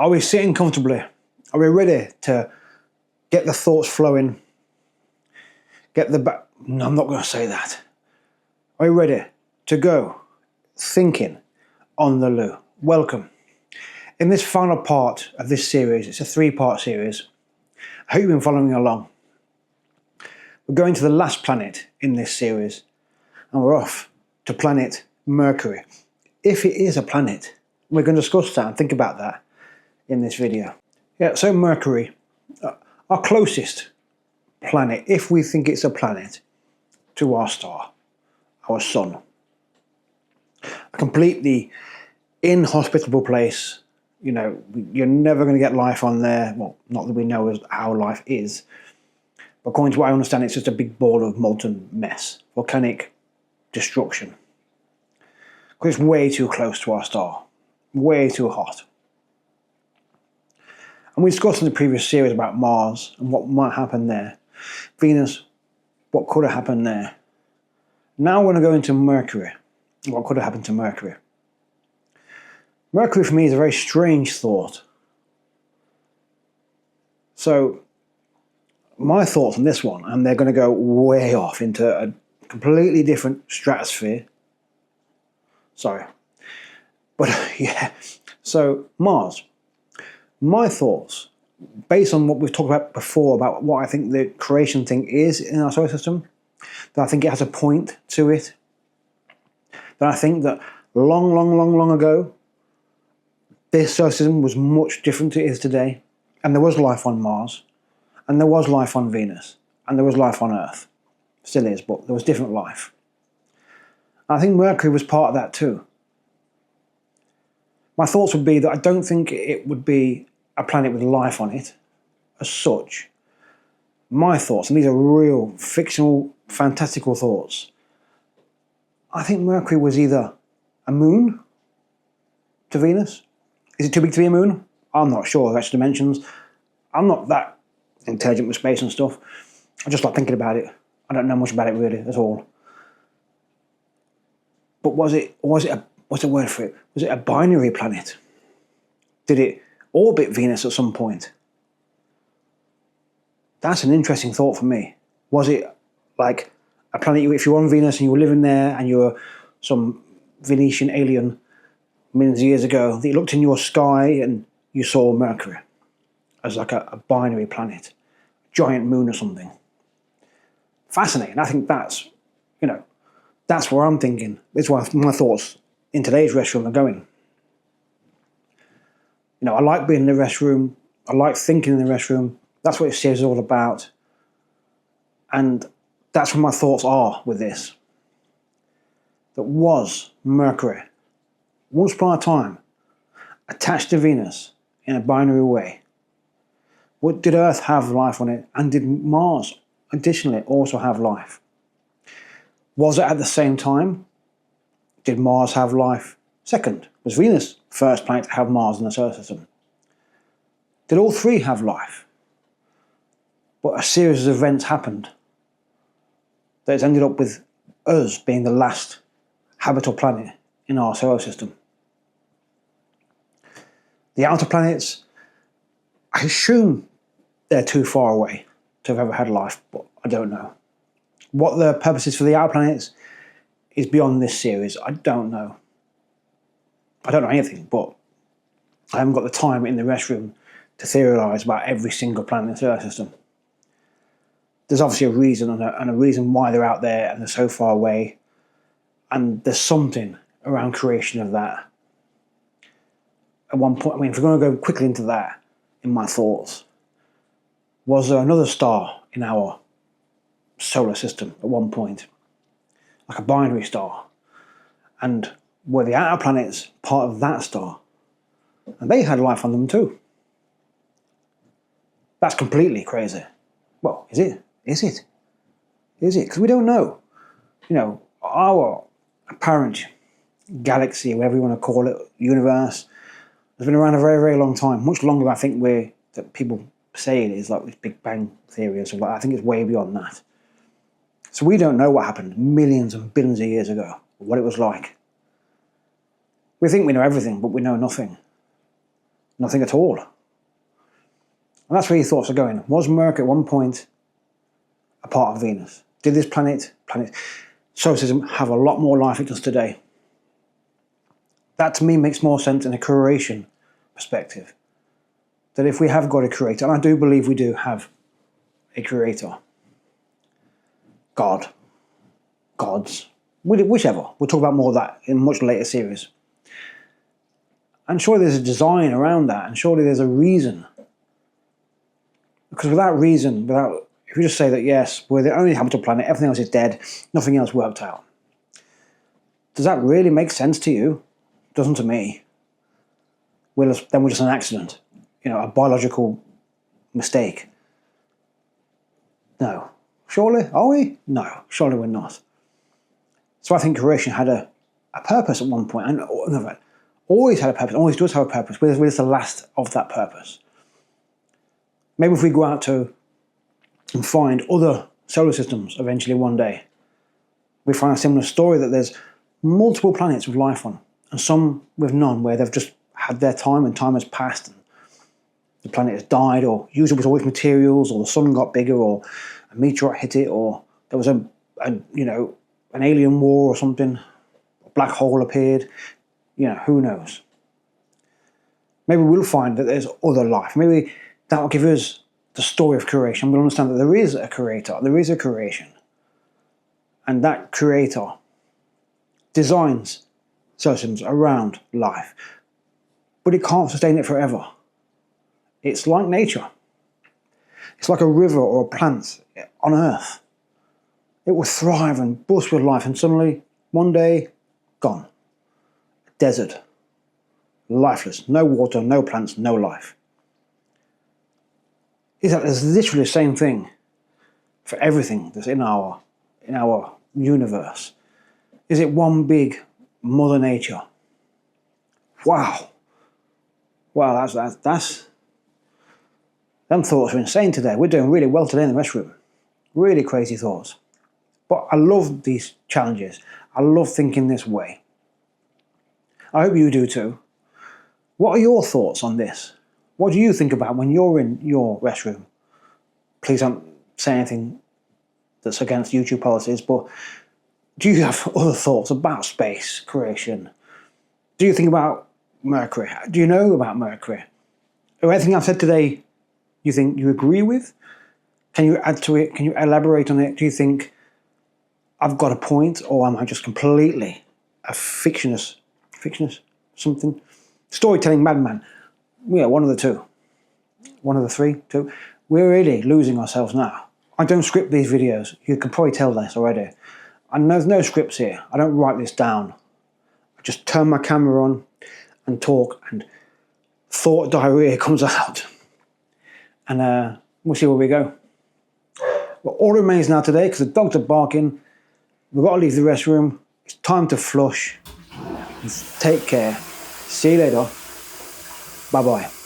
Are we sitting comfortably? Are we ready to get the thoughts flowing? No, I'm not going to say that. Are you ready to go thinking on the loo? Welcome. In this final part of this series, it's a 3-part series. I hope you've been following along. We're going to the last planet in this series, and we're off to planet Mercury. If it is a planet, we're going to discuss that and think about that in this video. Yeah, so Mercury, our closest planet, if we think it's a planet, to our star, our sun. A completely inhospitable place. You know, you're never going to get life on there. Well, not that we know how life is. But according to what I understand, it's just a big ball of molten mess. Volcanic destruction. Because it's way too close to our star. Way too hot. And we discussed in the previous series about Mars and what might happen there. Venus, what could have happened there. Now we're going to go into Mercury. What could have happened to Mercury. Mercury for me is a very strange thought. So, my thoughts on this one, and they're going to go way off into a completely different stratosphere. Sorry. But yeah, so Mars. My thoughts, based on what we've talked about before, about what I think the creation thing is in our solar system, that I think it has a point to it, that I think that long ago, this solar system was much different to it is today, and there was life on Mars, and there was life on Venus, and there was life on Earth. Still is, but there was different life. And I think Mercury was part of that too. My thoughts would be that I don't think it would be a planet with life on it, as such. My thoughts, and these are real, fictional, fantastical thoughts, I think Mercury was either a moon to Venus. Is it too big to be a moon? I'm not sure. Extra dimensions. I'm not that intelligent with space and stuff. I just like thinking about it. I don't know much about it really at all. But what's the word for it? Was it a binary planet? Did it orbit Venus at some point? That's an interesting thought for me. Was it like a planet, if you were on Venus and you were living there and you were some Venetian alien millions of years ago, that you looked in your sky and you saw Mercury as like a binary planet, giant moon or something. Fascinating. I think that's, that's where I'm thinking. That's why my thoughts in today's restroom are going. I like being in the restroom. I like thinking in the restroom. That's what this series is all about. And that's where my thoughts are with this. That was Mercury, once upon a time, attached to Venus in a binary way. Did Earth have life on it? And did Mars, additionally, also have life? Was it at the same time? Did Mars have life second? Was Venus first planet to have Mars in the solar system? Did all three have life? But a series of events happened that has ended up with us being the last habitable planet in our solar system. The outer planets, I assume they're too far away to have ever had life, but I don't know. What the purpose is for the outer planets is beyond this series. I don't know. I don't know anything, but I haven't got the time in the restroom to theorise about every single planet in the solar system. There's obviously a reason and a reason why they're out there and they're so far away, and there's something around creation of that. At one point, if we're going to go quickly into that, in my thoughts, was there another star in our solar system at one point? Like a binary star. And were the outer planets part of that star? And they had life on them too. That's completely crazy. Well, is it? Is it? Is it? Because we don't know. Our apparent galaxy, whatever you want to call it, universe, has been around a very, very long time. Much longer than I think that people say it is, like this Big Bang theory and stuff like that. I think it's way beyond that. So we don't know what happened millions and billions of years ago, what it was like. We think we know everything, but we know nothing. Nothing at all. And that's where your thoughts are going. Was Mercury at one point a part of Venus? Did this planet, solar system, have a lot more life than it does today? That to me makes more sense in a creation perspective. That if we have got a creator, and I do believe we do have a creator, God, gods, whichever. We'll talk about more of that in a much later series. And surely there's a design around that, and surely there's a reason. Because without reason, if you just say that, yes, we're the only habitable planet, everything else is dead, nothing else worked out, does that really make sense to you? It doesn't to me. Then we're just an accident, a biological mistake. No. Surely? Are we? No, surely we're not. So I think creation had a purpose at one point, and always had a purpose, always does have a purpose. We're just the last of that purpose. Maybe if we go out to and find other solar systems eventually one day, we find a similar story that there's multiple planets with life on, and some with none, where they've just had their time and time has passed and the planet has died, or usually it was always materials, or the sun got bigger, or a meteorite hit it, or there was an alien war or something, a black hole appeared, who knows. Maybe we'll find that there's other life. Maybe that will give us the story of creation. We'll understand that there is a creator, there is a creation. And that creator designs systems around life. But it can't sustain it forever. It's like nature. It's like a river or a plant on Earth. It will thrive and burst with life, and suddenly, one day, gone. Desert. Lifeless. No water, no plants, no life. It's literally the same thing for everything that's in our universe. Is it one big Mother Nature? Wow. Wow, that's them thoughts are insane today. We're doing really well today in the restroom. Really crazy thoughts. But I love these challenges. I love thinking this way. I hope you do too. What are your thoughts on this? What do you think about when you're in your restroom? Please don't say anything that's against YouTube policies, but do you have other thoughts about space creation? Do you think about Mercury? Do you know about Mercury? Or anything I've said today you think you agree with? Can you add to it? Can you elaborate on it? Do you think I've got a point, or am I just completely a fictionist something? Storytelling madman. Yeah, one of the two. One of the three, two. We're really losing ourselves now. I don't script these videos. You can probably tell this already. And there's no scripts here. I don't write this down. I just turn my camera on and talk, and thought diarrhea comes out. And we'll see where we go. But all remains now today, because the dogs are barking. We've got to leave the restroom. It's time to flush. Take care. See you later. Bye-bye.